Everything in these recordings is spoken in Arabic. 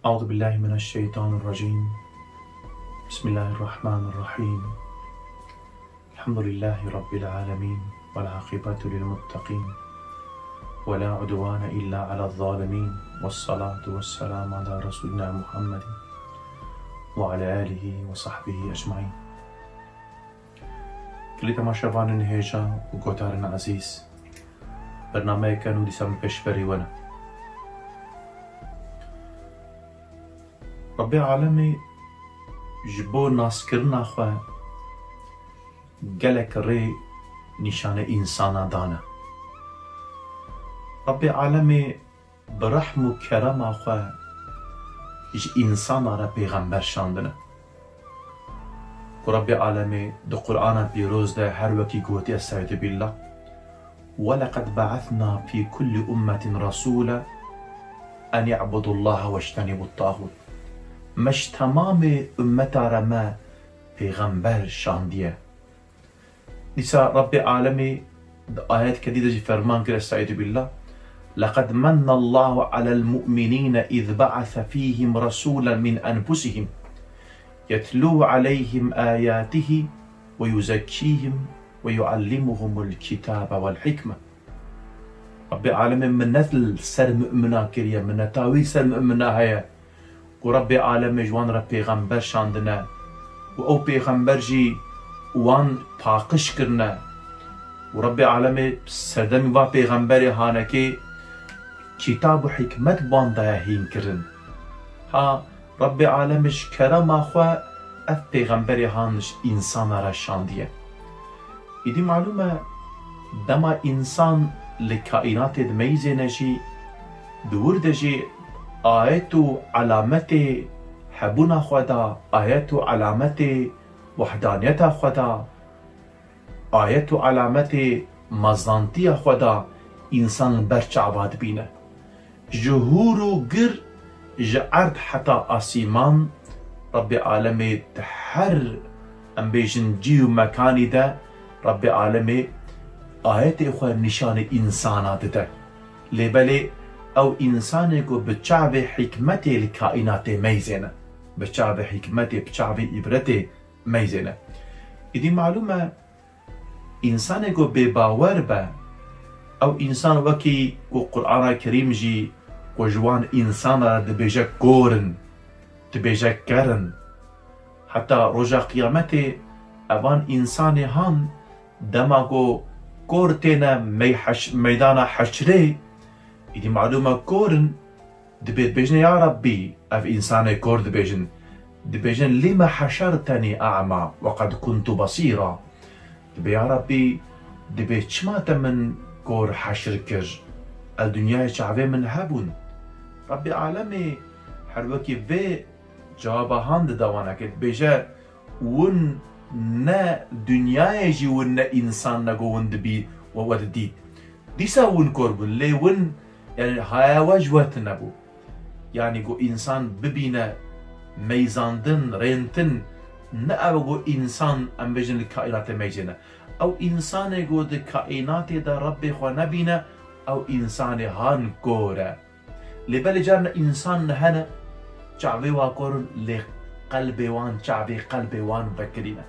أعوذ بالله من الشيطان الرجيم. بسم الله الرحمن الرحيم. الحمد لله رب العالمين والعاقبة للمتقين ولا عدوان إلا على الظالمين، والصلاة والسلام على رسولنا محمد وعلى آله وصحبه أجمعين. كلی تماشاوان هیجا و گوتارن عزیز، برنامه کنو دیسم پشبری ونه. رب العالمین جبو ناسکرنا خواه گلک ری نشان انسان دانه. رب العالمین برحم و کرم خواه اج انسان را پیغمبر شاندنه. رب العالمین دو قرآن بیروز ده هر وکی گوتی استعیذ بالله ولقد بعثنا في كل أمة رسولا أن يعبدوا الله واجتنبوا الطاغوت. مش تمام امتا رما پیغمبر شاندیه. نسا رب العالمین آیات کدیده جی فرمان کرد استعیذ بالله لقد من الله على المؤمنين إذ بعث فيهم رسولا من أنفسهم يتلو عليهم آياته ويزكيهم ويعلمهم الكتاب والحكمة. رب العالمين من نثل سر مؤمنا كريا من نتاوي سر مؤمنا هيا ورب العالمين جوان را پیغمبر شاندنا و او پیغمبر جي وان پاقش کرنا ورب العالمين سردمی با پیغمبر هانكي كتاب و حكمت بانده هين کرن. ها رب العالمين كرم اخوا اف پیغمبر هانش انسان را شانديه. ایدی معلومه دما انسان لکائنات دمیزه نجی دور دجی آیت و علامت حبونا خدا، آیت و علامت وحدانیت خدا، آیت و علامت مزدانتی خدا انسان برچ عباد بینه. جهور و گر جعرد حتی آسیمان رب العالمین هر ام بیجن جی و مکانی ده رب العالمین آیت اخوة نشان انسانات ده لبالي او انسان کو بچعب حکمت الکائنات میزنه، بچعب حکمت بچعب عبرت میزنه. ایدی معلومه انسان کو بباور به او انسان وکی کو قرآن کریم جی کو جوان انسان را دبیجه گورن دبیجه کرن حتی رجا قیامت اوان انسان هان دماغو كورتنا ميدان حشري. إذا معلومة كورن دبيت بيجن يا ربي أف إنسان كور دبيجن لما حشرتني أعمى وقد كنت بصيرا. دبي يا ربي دبيت شماتا من كور حشر كر الدنيا شعبي من هبون. ربي العالمي حروكي في جوابهان دوانا كت بيجا ون نا دنيا يجي ون انسان نگو ون دبي ووددي ديسا ون كوربن لي ون يعني هاي وجوت نبو يعني جو انسان ببينا ميزاندن رينتن نا جو انسان ام بيجن الكائنات ميجنا او انسان جو د كائنات دا ربي خو نبينا او انسان هان كورا لبل جارنا انسان هنا شعبي واكور لقلبي وان شعبي قلبي وان بكرينا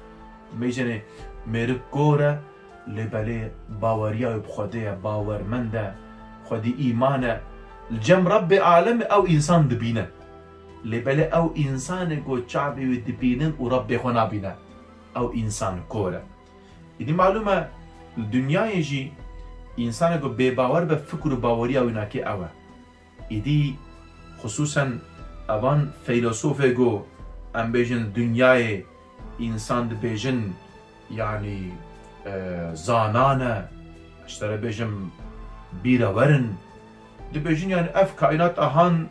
میجنه میره گوره لبله باوریا بخوده باورمنده خودی ایمانه الجم رب عالم او انسان دبینه لبله او انسان گو چعبی و دبینن و رب خونا بینه او انسان گوره. ایدی معلومه الدنیا یجی انسان گو بی باور به فکر و باوریا و ناکی اوه. ایدی خصوصا اوان فیلسوف گو ام بیجن دنیای انسان دبيجن يعني زانانه اشترى بيجم بيرا ورن دبيجن يعني اف كائنات اهان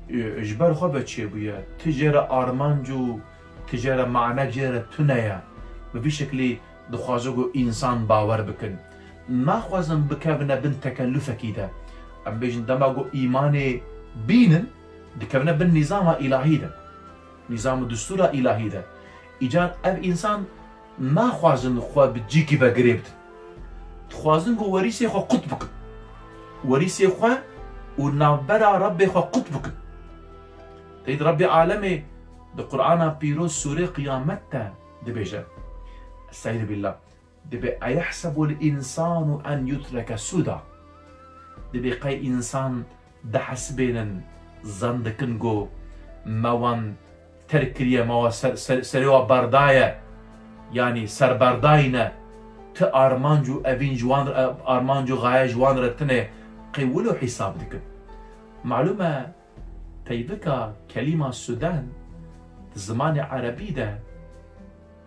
اجبار خو بچي بويا تجاره ارمانجو تجاره معنى جره تنيا بشكل دخوازو انسان باور بكن ما خوازم بكابنا بن تكلفه كده ام بيجن دماغو ايماني بينن دكابنا بالنظام الالهي ده نظام الدستور الالهي ده ایجان اف انسان ناخوازن خو بجيكي بگريبت تخوازن گو وريسي خو قطبك وريسي خو و نابرا ربي خو قطبك تيد ربي عالمي ده قرآن بيروز سورة قيامته دبيجة استعيذ بالله دبي أيحسب الإنسان أن يترك سدى دبي قي إنسان ده حسبين زندكنجو موان تركريا موا سريوا برداية يعني سر برداينة تأرمانجو أبين جوان أرمانجو غاية جوان رتنه قيولو حساب دك معلومة تيبكا كلمة السودان زمان عربي ده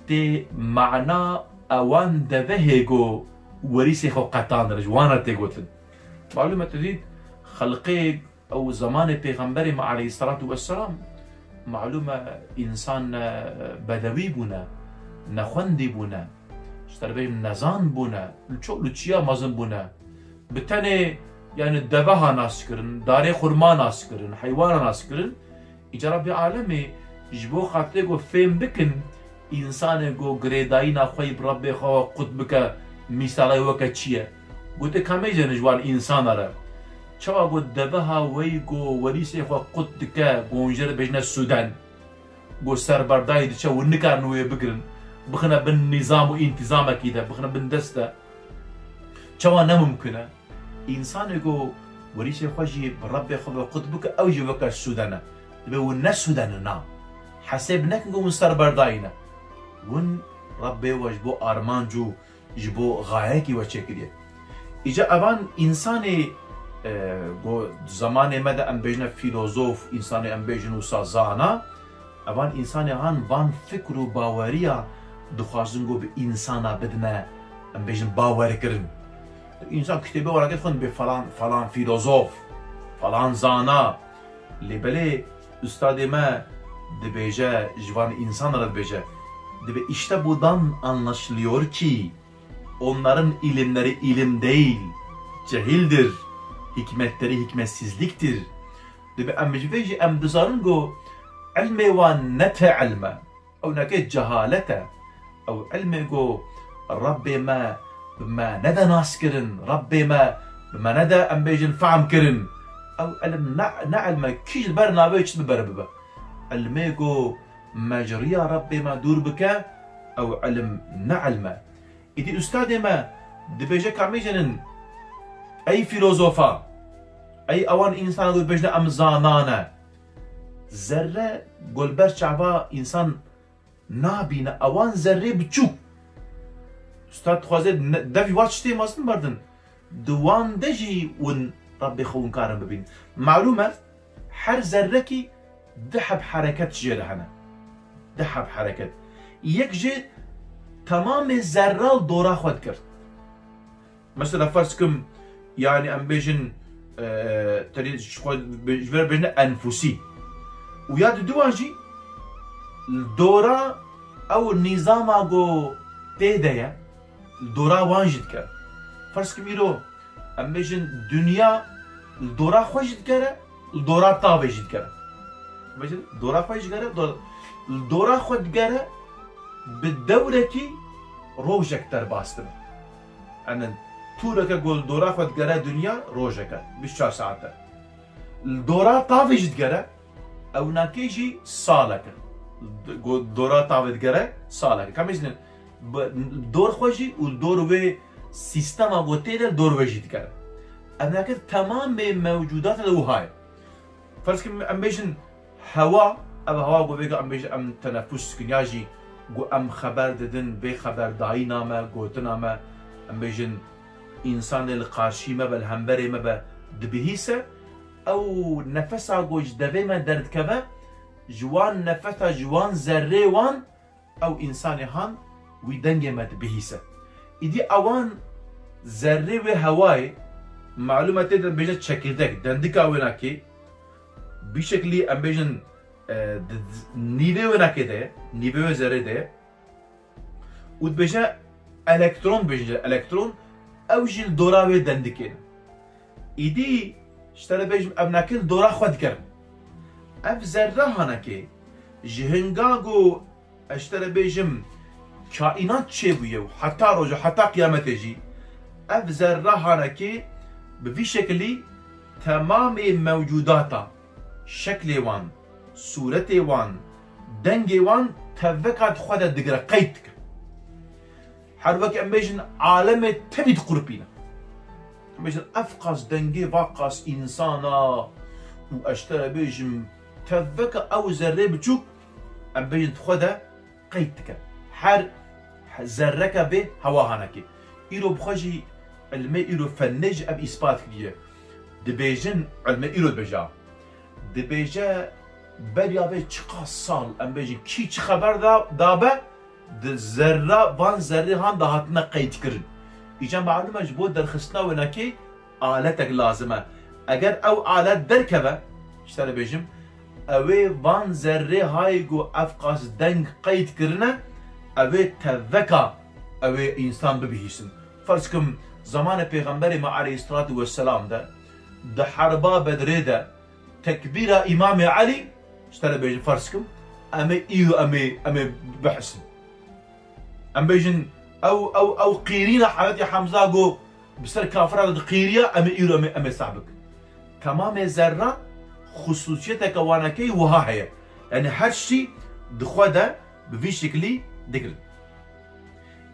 تي معنى اوان دفهيجو وريسي خو قطان رجوانا تيغوتن معلومة تديد خلقيق او زمان پیغمبر عليه الصلاة والسلام معلومة انسان بدوي بونا نخوندي بونا اشتربين نزان بونا لچيا مازن بونا بتاني يعني دبها ناس كرن داري خرما ناس كرن حيوانا ناس كرن اجا ربي عالمي جبو خاطر گو فهم بکن انسان گو گریداینا خوی بربی خو قد بک مثال وک چیه گوته کمی جن جوان انسان را چوا گو دبها وی گو وریسی خو قد دک گونجر بجنه سودان گو سربردای دچ و نکار نو بگرن بخنا بالنظام و انتظام كده بخنا بندسته چوا نممکنه انسان گو وریسی خوجی بربی خو قد بک او جوک السودان دبه و نسودان نا حسبناك نقوم سربرداينا ون ربي وجبو ارمانجو جبو غايكي وشكريه اجا ابان انساني جو زمان مدى ام بيجنا فيلوزوف انساني ام بيجنو سازانا ابان انساني هان بان فكر و باوريا دخوازنگو به انسانا بدنا ام بيجن باور كرن انسان كتابه ورقه خون به فلان فيلوزوف فلان زانا لبلي استاد ما dibêje jivan insanlara dibêje dibe işte buradan anlaşılıyor ki onların ilimleri ilim değil cehildir hikmetleri hikmetsizliktir dibe emjveji emdizarın go ilme ve nete ilme او نكيت جهالته او علمي جو ربي ما ندى ناس كرن ربي ما ندى ام بيجن فهم كرن او علم نعلم كيش برنامج ببرببه علميجو مجريا ربي ما دور بك او علم نعلمه إدي أستاذ ما دبيجا كاميجنن أي فيلوزوفا أي أوان إنسان دو بيجنا أمزانانا ذرة قلبر شعبا إنسان نابينا أوان ذرة بتشوك أستاذ خوازد دافي واتشتي مازن بردن دوان دجي ون ربي خون كارم ببين معلومة حر ذركي دحب حركات جيرة هنا دحب حركات يكجي تمام الذرة دورا خود كرت مثلا فرضكم يعني ام بيجن تريد شوي بيجن انفسي وياد دواجي الدورا او النظام اغو تيدايا الدورا وانجد كر فرضكم يرو ام بيجن دنيا الدورا خوجد كر الدورا طابجد كر بجد دورا خوش جرا دورا خود جرا بالدولة كي روجك ترباستم أنا تورك أقول دورا خود جرا دنيا روجك بالشهر ساعته الدورا طافج جرا أو ناكيجي صالك دورا طافج جرا صالك كم يزن دور خوشي والدور و سيستم أقوتيل الدور وجد جرا أنا كده تمام موجودات الوهاي فرض كم أمبيشن هوا اب هوا گو بگه ام بیش ام تنفس کنیاجی گو ام خبر ددن به خبر دایی نامه گوتنامه ام بیشن انسان القارشی ما بالهمبری ما دبهیسه او نفسا گوش دوی ما درد کبه جوان نفسا جوان ذره وان او انسان هان وی دنگ ما دبهیسه ایدی اوان ذره و هوای معلومات دن بیشت چکردک دندکا وناکی بشكلي ام بيجن نيفي وناكده نيفي وزره ده ودبجا الكترون بيجن الكترون او جيل دورا و دندكين ايدي اشترى بيجم ابناكل دورا خود كرن اف ذره هناكي جهنگاغو اشترى بيجم كائنات شبيه حتى رجع حتى قيامت يجي اف ذره هناكي بفي شكلي تمام موجوداتها شكل وان صورت وان دنگ وان تفکات خود دگر قید که هر وقت ام بیجن عالم تبید قربینا ام بیجن افقاس دنگی واقاس انسانا و اشتر بیجن تفک او ذره بچوک ام بیجن خود قید که هر ذره که به هواهانکی ایرو بخوشی علمه ایرو فنج اب اثبات کریه دبیجن علمه ایرو بجا دبیجه بریابه چقا سال ام بیجن کی چه خبر دابه د ذره وان ذره هان دهاتنا قید کرن ایجان معلومه جبو درخستنا وناکی آلتك لازمه اگر او آلت درکبه اشتر بیجم اوی وان ذره های گو افقاس دنگ قید کرنه اوی تذکا اوی انسان ببیشن فرض کم زمان پیغمبر ما علیه الصلاة والسلام ده حربا بدره ده تکبیر امام علی اشتر بیجن فرض کم امی ایو امی بحسن ام بیجن او قیرین حالتی حمزه گو بسر کافرات قیریه امی ایرو امی صعبک تمام ذره خصوصیت کوانکی وها هي يعني هر شيء دخوده بفي شكلي دقل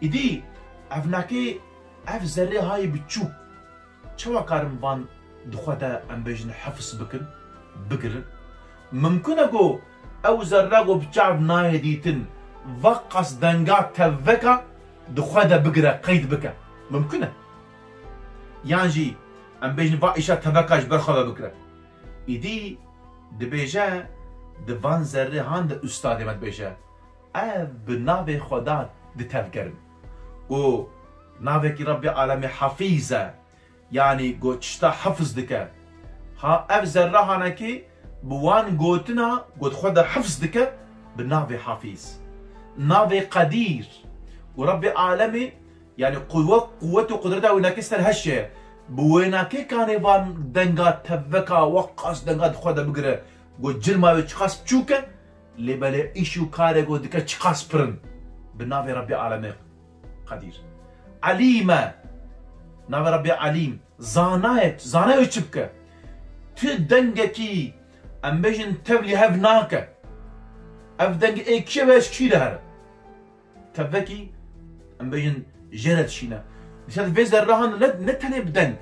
إدي أفناكي أف ذره هاي بتشوف شو كارم بان دخوده أم بيجن حفظ بكر ممكن أقول أو ذره أقول بتشعب نايديتن وقص دنجات تفكا دخوده بقرا قيد بكا ممكنه يعني ام بيجن فائشة تفكاش برخوده بكرا إدي دبيجا دفان ذره هان ده استاد مد بيجا بناوي خدا ده تفكرن و ناوي كي ربي عالمي حفيظه يعني قو تشتا حفظ دكا ها اف ذره هانكي بوان قوتنا قد خدا حفظ دكا بناوي حفيظ ناوي قدير وربي عالمي يعني قوته وقدرته وناكستر هالشيء بويناكي كان وان دنگات تفكا وقاس دنگات خدا بگره گو جرما چخاس بچوكه لبله ايشو كاره گو دكا چخاس پرن بناوي ربي عالمي قدير عليمه ناوي ربي عليم زانايت چبكه تو دنگكي ام بيجن تبلي هفناكه اف دنگ ايكيه باش كي دهر تفكي ام بيجن جرد شينا مثلا في ذرهان نتني بدن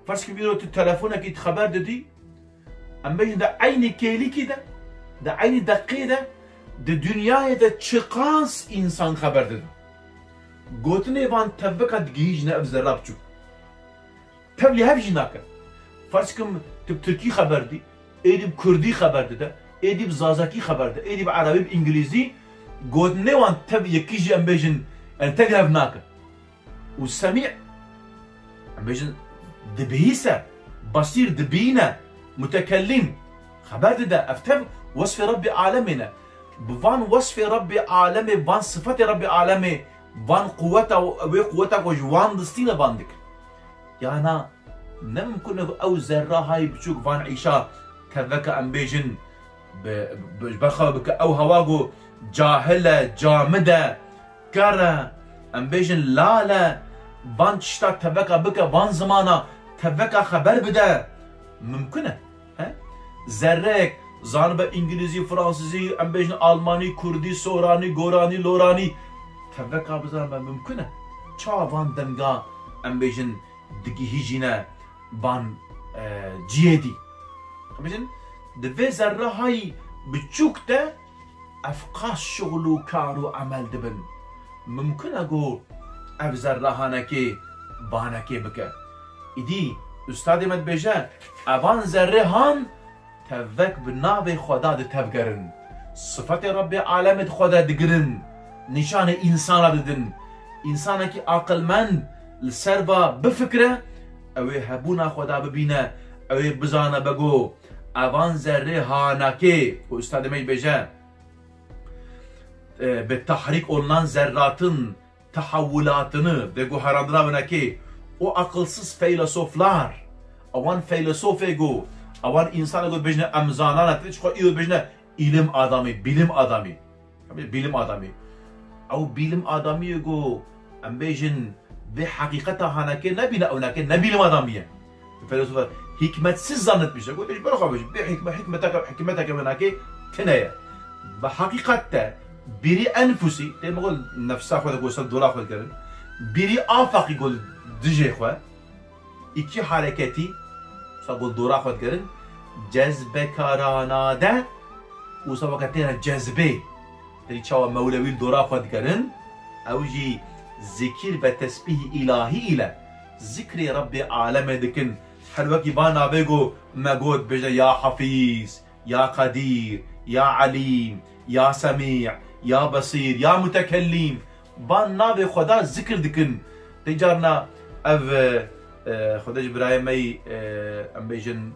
فرض كبيرو تلفونك يتخبر ددي ام بيجن ده عيني كيلي كده ده عيني دقيقه ده دنيا ده چقاس انسان خبر دد گوتني وان تفكا دگيج نه اف ذره بچو تبلي هفجناك فرض كم تب تركي خبر دي ايدي بكردي خبر ده ايدي بزازاكي خبر ده ايدي بعربي بانجليزي گوتني وان تب يكيجي ام بيجن ان تجهبناك والسميع ام بيجن دبيسه بصير دبينا متكلم خبر ده افتب وصف ربي عالمنا بفان وصف ربي عالمي بان صفات ربي عالمي بان قوته وقوته وجوان دستينا باندك يعني نمكن او ذره هاي بتشوك فان عيشا تذكى ام بيجن بخبك او هواغو جاهله جامده كره ام بيجن لا بان تشتا تبكى بكى بان زمانا تبكى خبر بده ممكنه ها زرك زانبه انجليزي فرنسيزي ام بيجن الماني كردي سوراني غوراني لوراني تبكى بزانبه ممكنه چا وان دنگا ام بيجن دگي هيجينا بان جيدي ام بيجن دفي زره هاي بتشوكته افقاس شغل وكار وعمل دبن ممكن اقول افزر لهانكي بانكي بك ايدي استاد مد بيجا ابان ذره هان تفك بناوي خدا د تفكرن صفات ربي عالم خدا دگرن نشان انسان ددن انسانكي عقل من السربا بفكره او هبونا خدا ببينه او بزانه بگو ابان ذره هانكي استاد مد بيجا بالتحريك olunan zerratın tahawulatını ve guharadına ki o akılsız filozoflar avan filozofe go avan insan go bejne amzanana tçko iyo bejne ilim adamı او bilim adamı go am bejin ve hakikata hanake ne bina onake ne bilim adamı filozof hikmetsiz zannetmiş go bej böyle bir hikmetaka menake تنايا بحقيقة بري أنفسي تيما قول نفسا خود قول دورا خود كرن بري آفاق يقول دجي خو إكي حركتي سأقول دورا خود كرن جذب كارانا ده وسوقتنا جذبه تري تشاو مولوي دورا خود كرن أو جي ذكر وتسبيح إلهي إلى ذكر رب عالم دكن حلوكي بانا بيجو مجود بجا يا حفيظ يا قدير يا عليم يا سميع يا بصير يا متكلم بان نابي خدا ذكر دكن تجارنا اف خدا جبرايم اي ام بيجن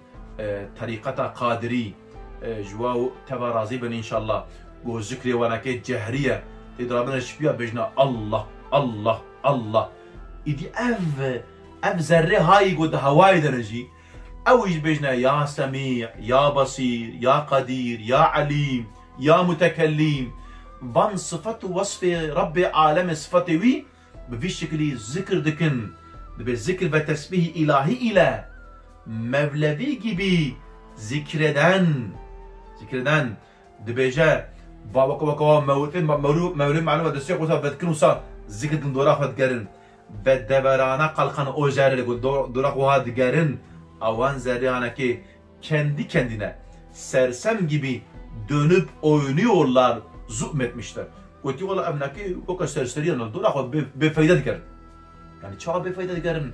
طريقة قادري جواو تبا راضي بن ان شاء الله و ذكري وانا كي جهرية تضربنا شبيا بجنا الله الله الله إدي أف ذرة هاي قد هواي درجي أو بجنا يا سميع يا بصير يا قدير يا عليم يا متكلم بان صفة وصف رب عالم صفة وي بفي شكل ذكر دكن بالذكر وتسبيح إلهي إلى مولوي جبي ذكردن دبيجا باوكا وكا مولود معلومة دستيق وصا بذكر وصا ذكر دورا خد قرن بدبرانا قلقان اوجار لگو دورا خوها دگرن اوان zerrihana ki kendi kendine sersem gibi dönüp oynuyorlar, zulmetmişler. Koti valla emnaki o kadar serseriyan dora xo befayda dikerin. Yani çağa befayda dikerin.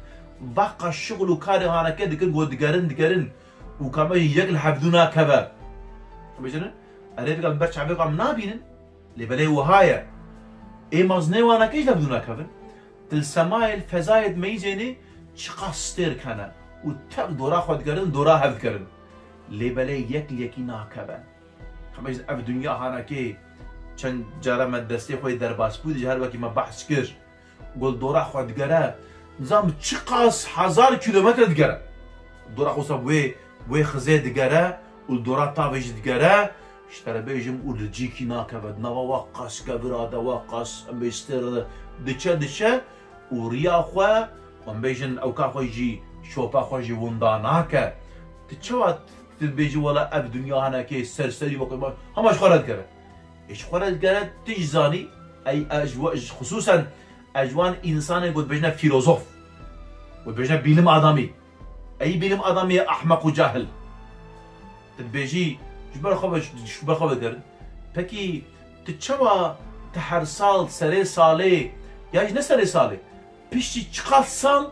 Vakka şuglu kari hana ke dikin go dikerin u kama yekl hafduna kaba. Mesela arif gal berç abi qam nabinin lebelay wahaya. مازنه وانا كيش لبدونا كفن تلسمايل فزايد ميزيني چقاستر كنا و تق دورا خود كرن دورا هف كرن لبلي يكي ناكبن خميز اف دنيا هانا كي چند جارا مدسته خوي درباس بود جهر وكي ما بحث كر قول دورا خود كرا نظام چقاس 1000 كيلومتر دگرا دورا خوصا وي خزي دگرا و دورا تابج دگرا اشترى بيجم ورجيكي ناكبد نوا وقاس كبرادا وقاس ام بيستر دچا وريا خو ام بيجن او كا خوجي شوبا خوجي ونداناكا تچوات تبيجي ولا اب دنيا هناكي سرسري وقت هماش خرد كره ايش خرد كره تجزاني اي اجواء خصوصا اجوان انسان قد بيجنا فيلوزوف وبيجنا بيلم ادمي اي بيلم ادمي احمق وجاهل تبيجي شو بخبر كرن بكي تتشوا تحرسال سري صالي ياج نسري صالي بيشتي چقال سال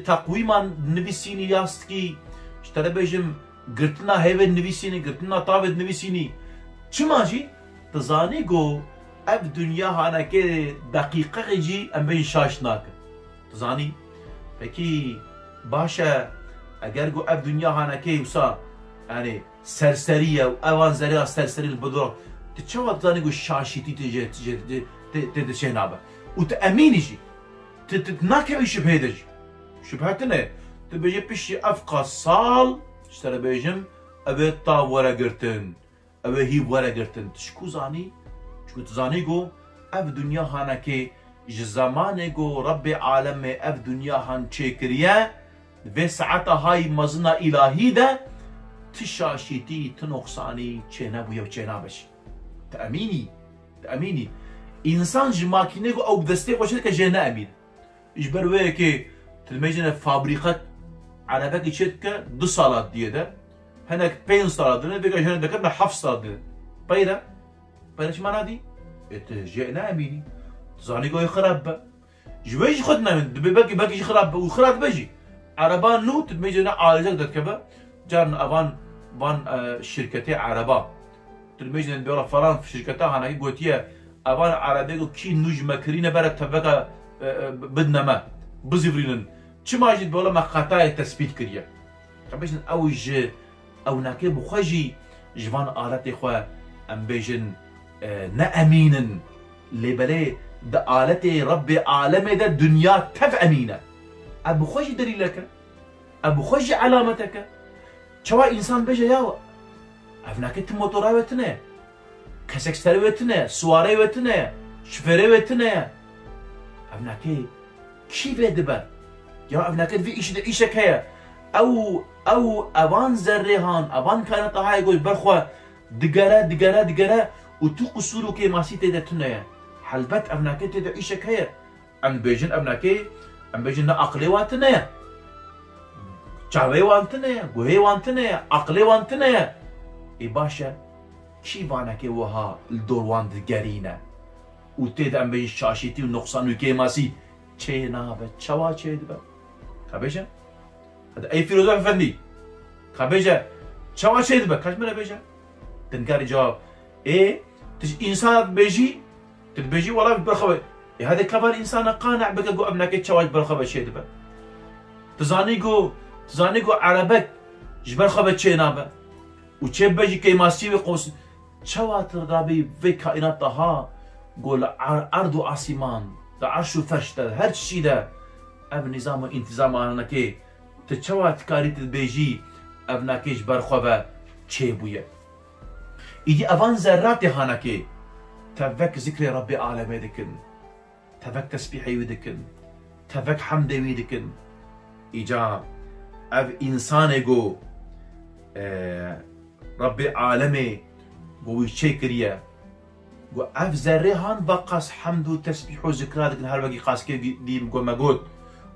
تقويما نبيسيني ياستكي اشترى بيجم قرتنا هيفن نبيسيني قرتنا طابد نبيسيني چماجي تزاني قو اب دنيا هانا كي دقيقة غيجي ام بين شاشناك تزاني بكي باشا اگر قو اب دنيا هانا كي وصا يعني سرسرية وأوان زريعة سرسرية البدرة تتشوى تزاني قو شاشيتي تجي شينابا وتأميني شي تتناكي شبه دجي شبهتنا تبيجي بشي أفقى صال اشترى بيجم أبي طاب ورا قرتن أبي هيب ورا قرتن تشكو زاني شكو تزاني قو أف دنيا هانا كي جزماني قو ربي عالمي أف دنيا هان تشيكريا في ساعتها هاي مزنا إلهي ده تشاشيتي تنقصاني چنابويا وچنابش تأميني إنسان جماكيني قو أو بدستي قوشي كا جينا أمين إجبر ويه كي تلميجنا فابريقات عرباكي چتكا 2 سالات ديه ده هناك 5 سالات ديه بيقا جينا دكتنا 7 سالات ديه بايدا شو معنى دي؟ جينا أميني تزاني قو يخرب جويش خدنا من باقي يخرب وخراب بجي عربان نو تلميجنا عالجك دكبا جارن أفان شركتي عربا تلميجنا بيورا فران في شركتها هنا قوتيا أفان عربي كي نوج مكرينة برا تبقى بدنا ما بزيفرينن چما جيت بولا ما خطاي تثبيت كريا خبيش اوج او ناكي بخجي جوان آلتي خو ام بيجن نا امينن لبلي د آلتي ربي عالمي دا دنيا تف امينه ابو خجي دليلك ابو خجي علامتك شوا انسان بيجا ياو افناكي موتورا وتنه كسكستري وتنه سواري وتنه شفري وتنه افناكي كيف دبر يا افناكي في ايشك هي او اوان زريهان اوان كانت هاي يقول برخوا دقرا وتو قصورو كي ماسي تيدا تنيا حلبت ابناكي تيدا ايشك هيا ام بيجن ابناكي ام بيجن عقلي وانتنيا چاوي وانتنيا قوهي وانتنيا عقلي وانتنيا اي باشا شي باناكي وها الدور وان دقرينا وتيدا ام بيجن شاشيتي ونقصان وكي ماسي چه نابه چوا چه دبا خبيجا هذا اي فيلوزوف فني خبيجا چوا چه دبا كاش منا بيجا تنكاري جواب ايه تج انسان بيجي تبيجي والله برخوه إيه هذا كبر انسان قانع بك جو ابنك تشواج برخوه شي دبا تزاني جو عربك جبر خبه چه نابه وچه بيجي كي ماسي قوس چوا ترابي في كائنات ها قول ارض واسمان دا عرش وفرش دا هر شي دا اب نظام انتظام انكي تشوا تكاري تبيجي ابنكيش برخوه چه بويه إيدي أفان ذرات هانكي تفك ذكر ربي أعلى دكن تفك تسبيحي ودكن تفك حمدي ودكن إيجا أف إنسان جو ربي عالمي جو يشكريا جو أف ذرة هان بقاس حمد وتسبيح وذكر دكن هر وقت قاس كي ديم جو مجود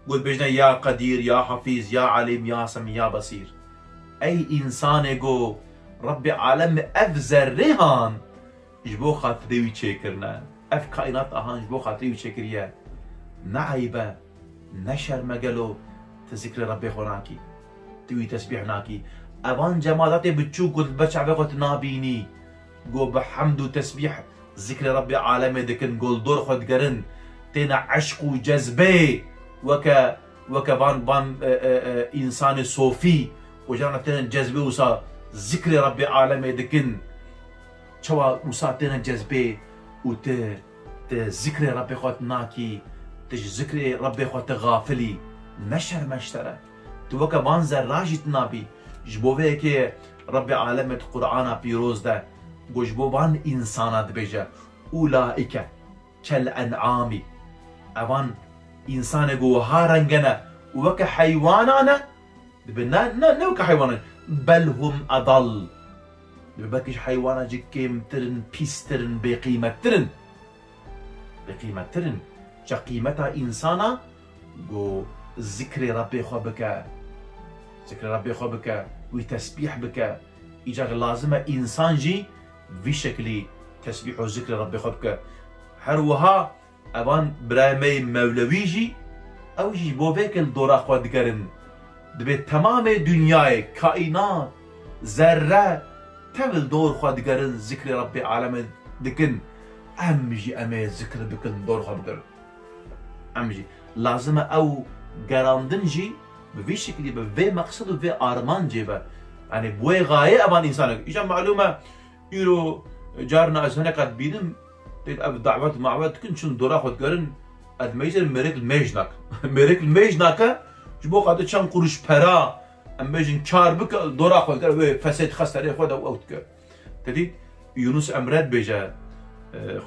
قول بجنا يا قدير يا حفيظ يا عليم يا سميع يا بصير أي إنسان جو ربي عالم اف ذرهان جبو خاطري ويشكرنا اف كائنات اهان جبو خاطري ويشكريا نعيبه نشر مقالو تذكر ربي خوناكي توي تسبيحناكي ابان جمالاتي بتشو قلت بشعبي قلت نابيني قو بحمد وتسبيح ذكر ربي عالمي دكن قول دور خد قرن تينا عشق وجذبه وكا بان انسان صوفي وجانا تينا جذبه وصار ذكر ربي عالمي دكن شوا وساتنا جذبه وت ذكر ربي خوات ناكي ذكر ربي خوات غافلي نشر مشترى توكا منظر راجت نابي جبوه كي ربي عالمي القرآن بيروز ده جبوان انسانات بيجا اولئك كالانعام اوان انسان جو هارنجنا وكا حيوانانا نو كحيوانات بل هم أضل ببكش حيوانات جكيم ترن بيس ترن بقيمة ترن جا قيمتها إنسانا جو ذكر ربي خو بك وتسبيح بك إجا لازمة إنسان جي في شكل تسبيح وذكر ربي خو بك هروها أبان برامي مولويجي أو جي بوفيك الدورا خو دقرن دبي تمام دنياي كائنات ذره تبل دور خود دقرن ذكر ربي عالم دكن امجي امي ذكر بكن دور خود دقرن امجي لازم او قراندنجي بفي شكل بفي مقصد وفي ارمان جيبه يعني بوي غايه ابان انسان اجا معلومه يرو جارنا از هنا قد بيدم تيد اب دعوات معوات كن شن دور خود دقرن ادميجر مريك الميجناك جبو قاعد چند قروش پرا ام بيجن چار بك دورا خود كر و فساد خسري خود او اوت كر تدي يونس امرد بيجا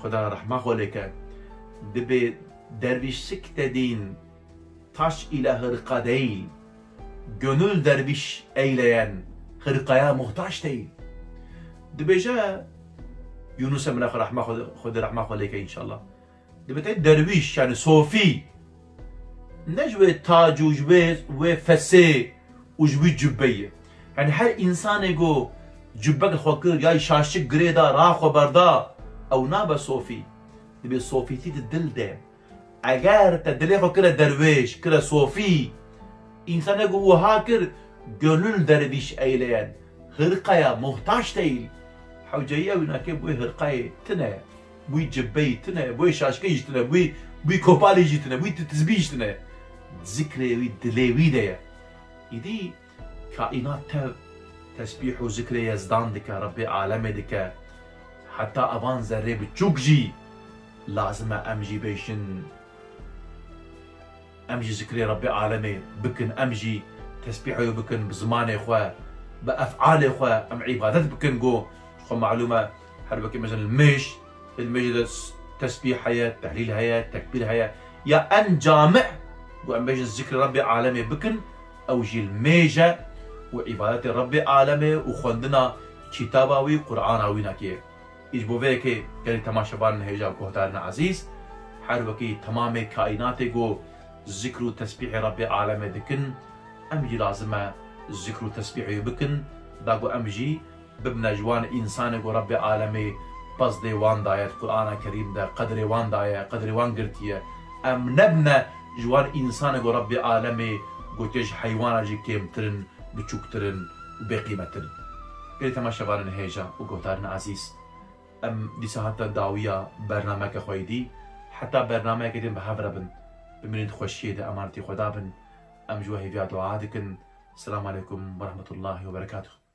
خدا رحمه خولك دبي derviş siktedin taş ile hırka değil, gönül derviş eyleyen hırkaya muhtaç değil. Dibece Yunus Emre Khudi rahmah aleyke inşallah. Dibete derviş yani sofi necve tac ucbe ve fese ucbi cübbeye. Yani her insan go cübbek xokir ya şaşık greda ra barda او نابه صوفي دبي صوفيتي الدل ده اگر تدلي خو كده درويش كده صوفي انسان جو هاكر gönül derviş eyleyen hırkaya muhtaç değil. Havcayı evine bu hırkayı tine, bu cebbeyi tine, bu şaşkayı tine, bu kopali tine, bu tezbih tine. Zikrevi dilevi de. İdi kainat tesbih ve zikre yazdan dika Rabbi aleme dika. Hatta avan zerre birçok ji lazım emji beşin emji zikre Rabbi aleme bikin emji تسبيحه بكن بزمان اخوه بافعال اخوه ام عبادات بكن جو خو معلومه حربك مثلا المجلس تسبيح حياه تحليل حياه تكبير حياه يا ان جامع جو ام بيجي ذكر ربي عالمي بكن او جي الميجا وعبادات ربي عالمي وخندنا كتاباوي قرآناوي ناكيه إيش بوفيكي قال تماشبان هيجا كوهتارنا عزيز حروكي تمام كائنات جو ذكر وتسبيح رب العالم دكن أمجي لازمة ذكر وتسبيح بكن داغو أمجي ببنا جوان إنسان جو رب العالم بس دي وان دايت قرآن كريم دا قدر وان دايا قدر وان قرتيه أم نبنا جوان إنسان جو رب العالم جو تيج حيوان جي كيمترن بچوكترن وبقيمترن قال تماشبان هيجا وكوهتارنا عزيز ام دي ساعات داوية برنامج خويدي حتى برنامج كدين بحفرة بن بمرين خوشية دا أمانتي خدا بن ام جوهي فيها دعاء دكن السلام عليكم ورحمة الله وبركاته.